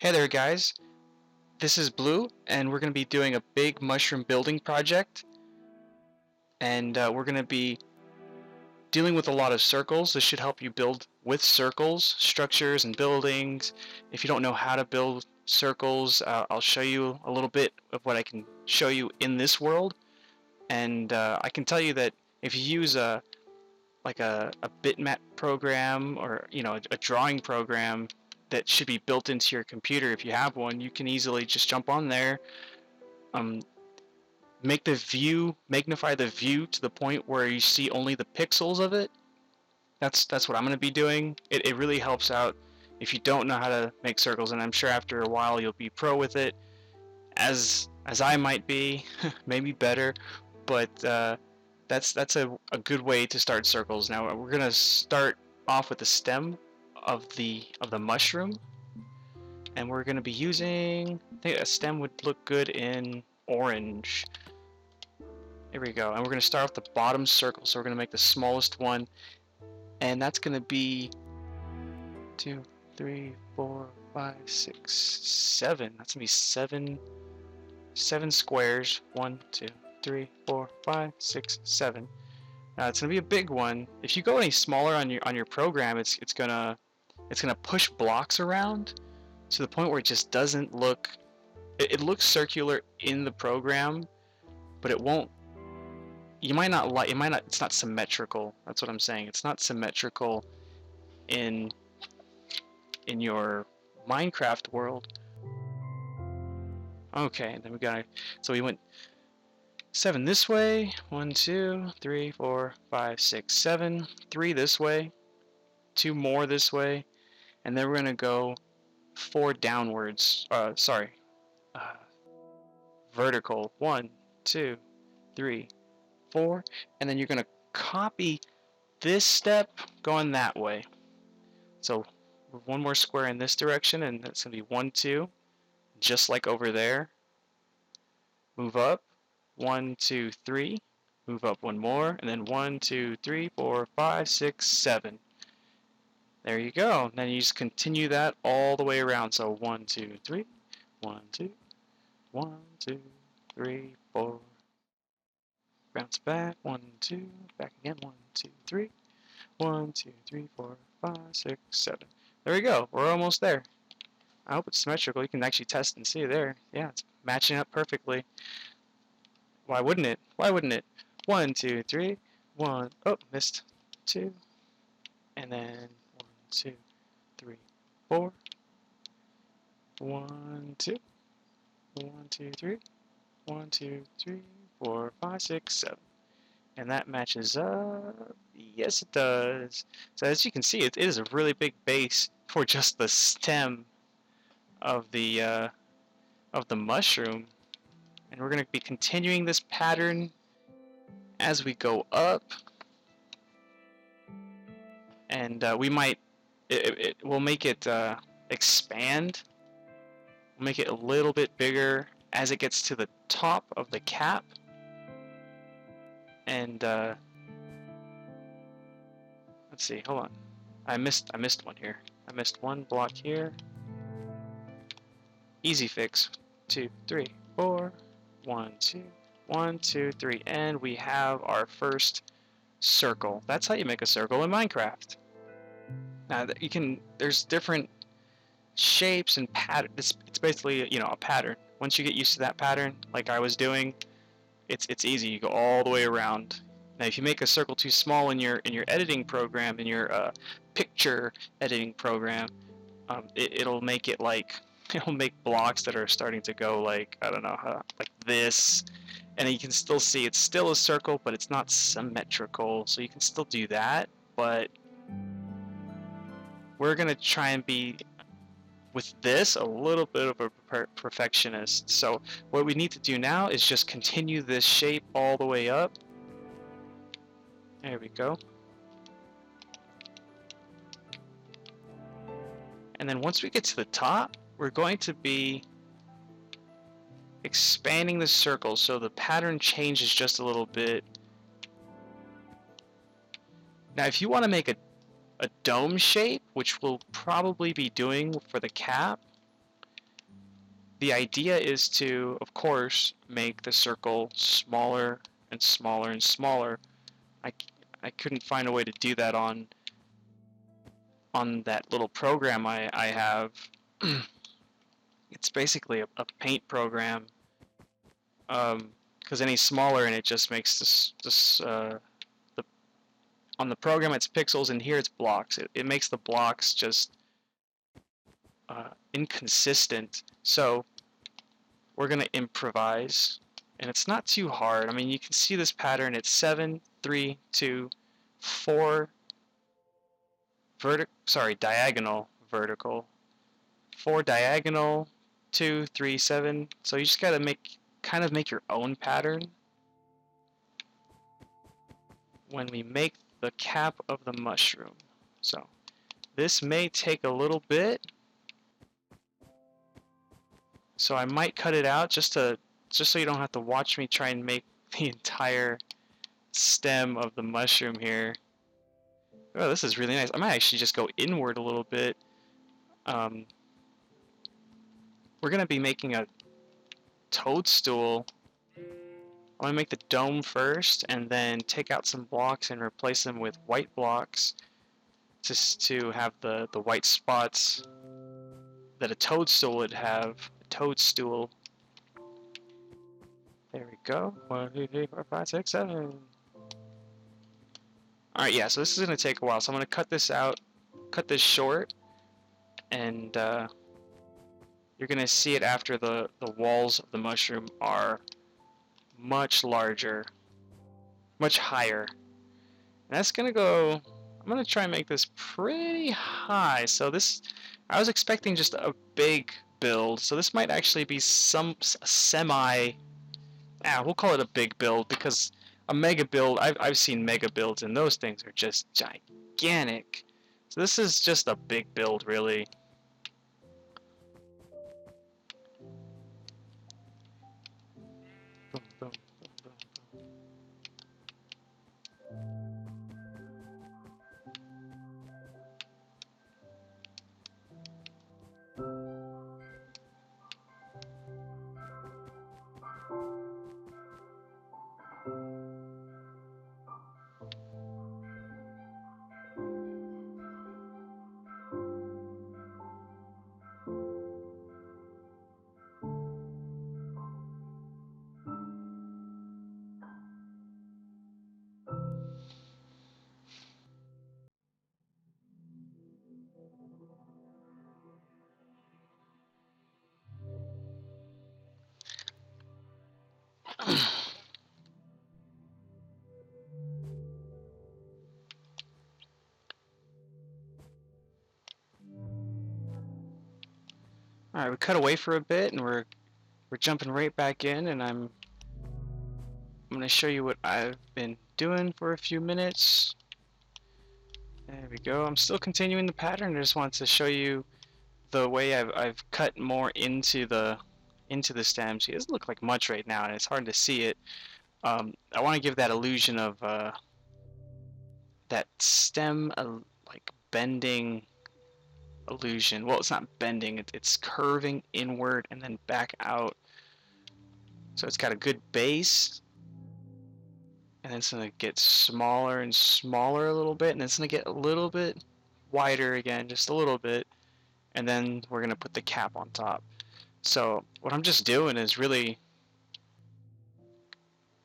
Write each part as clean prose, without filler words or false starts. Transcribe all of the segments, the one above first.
Hey there guys, this is Blue and we're going to be doing a big mushroom building project and we're going to be dealing with a lot of circles. This should help you build with circles, structures and buildings. If you don't know how to build circles, I'll show you a little bit of what I can show you in this world, and I can tell you that if you use a bitmap program, or a drawing program that should be built into your computer, if you have one, you can easily just jump on there, um, magnify the view to the point where you see only the pixels of it. That's what I'm going to be doing. It really helps out if you don't know how to make circles, and I'm sure after a while you'll be pro with it, as I might be, maybe better. But that's a good way to start circles. Now we're gonna start off with the stem of the mushroom, and we're gonna be using, I think a stem would look good in orange. Here we go. And we're gonna start off the bottom circle. So we're gonna make the smallest one, and that's gonna be 2, 3, 4, 5, 6, 7. That's gonna be seven squares. 1, 2, 3, 4, 5, 6, 7. Now it's gonna be a big one. If you go any smaller on your program, it's gonna push blocks around to the point where it just doesn't look. It looks circular in the program, but it won't. You might not like. It might not. It's not symmetrical. That's what I'm saying. It's not symmetrical in your Minecraft world. Okay, then we got. So we went 7 this way. 1, 2, 3, 4, 5, 6, 7. 3 this way. 2 more this way, and then we're gonna go 4 downwards. Sorry. Uh, Vertical. 1, 2, 3, 4, and then you're gonna copy this step going that way. So one more square in this direction, and that's gonna be 1, 2, just like over there. Move up. 1, 2, 3. Move up one more, and then 1, 2, 3, 4, 5, 6, 7. There you go. And then you just continue that all the way around. So 1, 2, 3. 1, 2. 1, 2, 3, 4. Bounce back. 1, 2. Back again. 1, 2, 3. 1, 2, 3, 4, 5, 6, 7. There we go. We're almost there. I hope it's symmetrical. You can actually test and see there. Yeah, it's matching up perfectly. Why wouldn't it? Why wouldn't it? 1, 2, 3. 1. Oh, missed. 2. And then 1, 2, 3, 4. 1, 2. 1, 2, 3. 1, 2, 3, 4, 5, 6, 7. And that matches up. Yes, it does. So as you can see, it is a really big base for just the stem of the mushroom. And we're going to be continuing this pattern as we go up. And we might, we'll make it expand. We'll make it a little bit bigger as it gets to the top of the cap. And let's see, hold on. I missed one here. I missed one block here. Easy fix. 2, 3, 4. 1, 2. 1, 2, 3. And we have our first circle. That's how you make a circle in Minecraft. Now you can, there's different shapes and patterns. It's basically, a pattern. Once you get used to that pattern, like I was doing, it's easy. You go all the way around. Now, if you make a circle too small in your editing program, in your picture editing program, it'll make it like it'll make blocks that are starting to go like, I don't know, like this, and you can still see it's still a circle, but it's not symmetrical. So you can still do that, but we're gonna try and be, with this, a little bit of a perfectionist. So what we need to do now is just continue this shape all the way up. There we go. And then once we get to the top, we're going to be expanding the circle so the pattern changes just a little bit. Now, if you want to make a dome shape, which we'll probably be doing for the cap, the idea is to, of course, make the circle smaller and smaller and smaller. I couldn't find a way to do that on that little program I have. It's basically a paint program, because any smaller and it just makes the on the program it's pixels and here it's blocks. It makes the blocks just inconsistent. So we're gonna improvise, and it's not too hard. I mean, you can see this pattern. It's 7, 3, 2, 4 diagonal vertical, 4 diagonal, 2, 3, 7. So you just gotta kind of make your own pattern. When we make the cap of the mushroom, so this may take a little bit, so I might cut it out just so you don't have to watch me try and make the entire stem of the mushroom here. Oh, this is really nice. I might actually just go inward a little bit. We're gonna be making a toadstool. I'm gonna make the dome first and then take out some blocks and replace them with white blocks just to have the white spots that a toadstool would have. A toadstool. There we go. 1, 2, 3, 4, 5, 6, 7. Alright, yeah, so this is gonna take a while. So I'm gonna cut this out, cut this short, and you're gonna see it after the walls of the mushroom are much larger, much higher. And that's gonna go, I'm gonna try and make this pretty high. So this, I was expecting just a big build. So this might actually be some semi, we'll call it a big build, because a mega build, I've seen mega builds and those things are just gigantic. So this is just a big build, really. Boom, boom, boom, boom, Alright, we cut away for a bit and we're jumping right back in, and I'm going to show you what I've been doing for a few minutes. There we go. I'm still continuing the pattern. I just want to show you the way I've cut more into the stem. See, it doesn't look like much right now, and it's hard to see it. I want to give that illusion of that stem like bending illusion. Well, it's not bending. It's curving inward and then back out. So it's got a good base, and then it's going to get smaller and smaller a little bit, and it's going to get a little bit wider again, just a little bit, and then we're going to put the cap on top. So what I'm just doing is really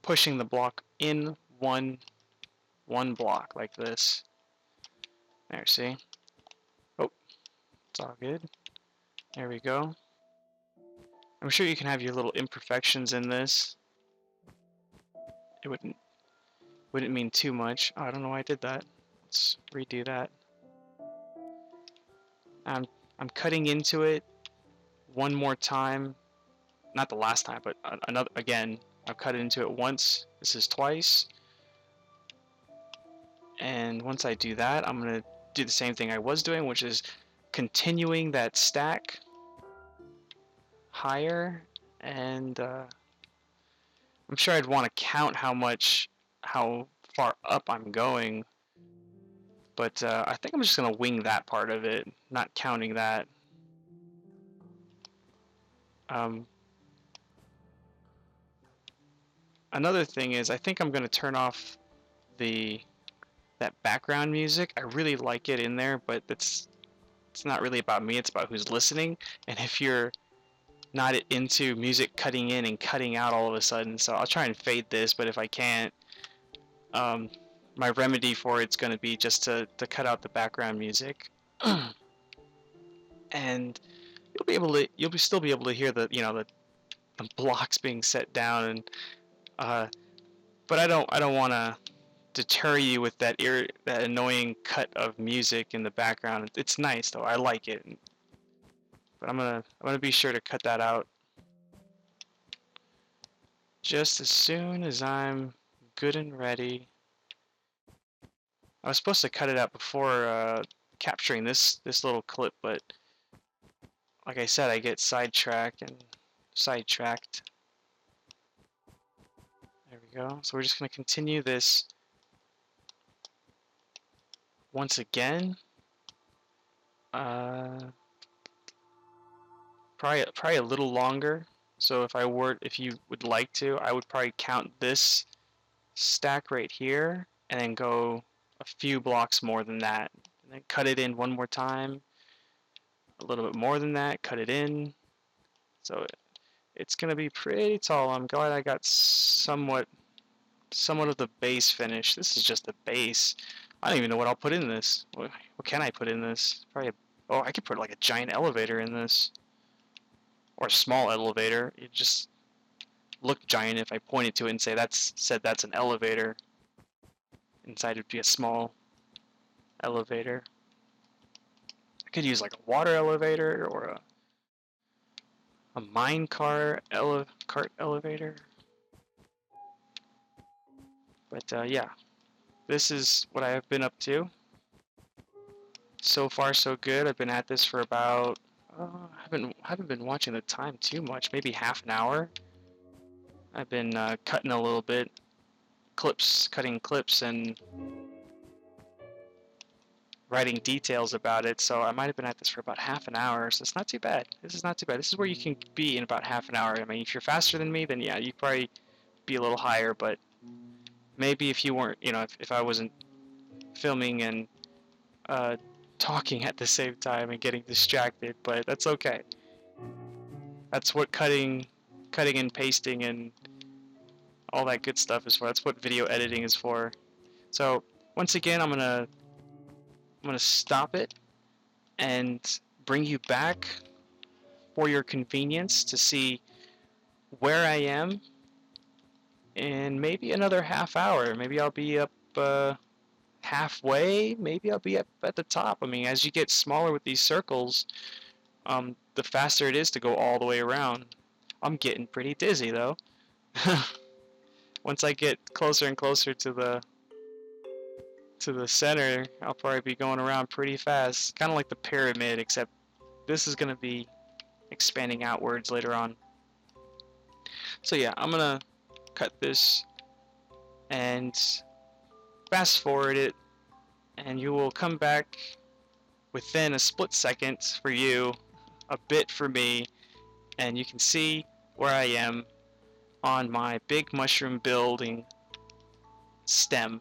pushing the block in one block like this. There, see? Oh, it's all good. There we go. I'm sure you can have your little imperfections in this. It wouldn't mean too much. Oh, I don't know why I did that. Let's redo that. I'm cutting into it one more time. Not the last time, but another again. I've cut into it once. This is twice. And once I do that, I'm gonna do the same thing I was doing, which is continuing that stack higher, and I'm sure I'd want to count how far up I'm going, but I think I'm just gonna wing that part of it, not counting that. Um, Another thing is, I think I'm gonna turn off that background music. I really like it in there, but it's not really about me. It's about who's listening. And if you're not into music cutting in and cutting out all of a sudden, so I'll try and fade this. But if I can't, um, my remedy for it's gonna be just to cut out the background music, and you'll still be able to hear the blocks being set down and but I don't want to deter you with that annoying cut of music in the background. It's nice though. I like it. But I'm gonna be sure to cut that out just as soon as I'm good and ready. I was supposed to cut it out before capturing this little clip, but like I said, I get sidetracked. There we go. So we're just gonna continue this once again. Uh, probably a little longer. So if you would like to, I would probably count this stack right here and then go a few blocks more than that. And then cut it in one more time, a little bit more than that, cut it in. So it's gonna be pretty tall. I'm glad I got somewhat of the base finish. This is just the base. I don't even know what I'll put in this. What can I put in this? Probably oh, I could put like a giant elevator in this. Or a small elevator. It just look giant if I pointed to it and say that's an elevator. Inside would be a small elevator. I could use like a water elevator or a mine cart elevator. But yeah, this is what I have been up to. So far, so good. I've been at this for about haven't been watching the time too much. Maybe half an hour. I've been cutting a little bit, cutting clips, and writing details about it. So I might have been at this for about half an hour. So it's not too bad. This is not too bad. This is where you can be in about half an hour. I mean, if you're faster than me, then yeah, you'd probably be a little higher. But maybe if you weren't, if I wasn't filming and talking at the same time and getting distracted, but that's okay. That's what cutting and pasting and all that good stuff is for. That's what video editing is for. So once again, I'm gonna stop it and bring you back for your convenience to see where I am in maybe another half hour. Maybe I'll be up halfway. Maybe I'll be up at the top. I mean, as you get smaller with these circles, the faster it is to go all the way around. I'm getting pretty dizzy though. Once I get closer and closer to the center, I'll probably be going around pretty fast. Kind of like the pyramid, except this is going to be expanding outwards later on. So yeah, I'm going to cut this and fast forward it, and you will come back within a split second for you, a bit for me, and you can see where I am on my big mushroom building stem.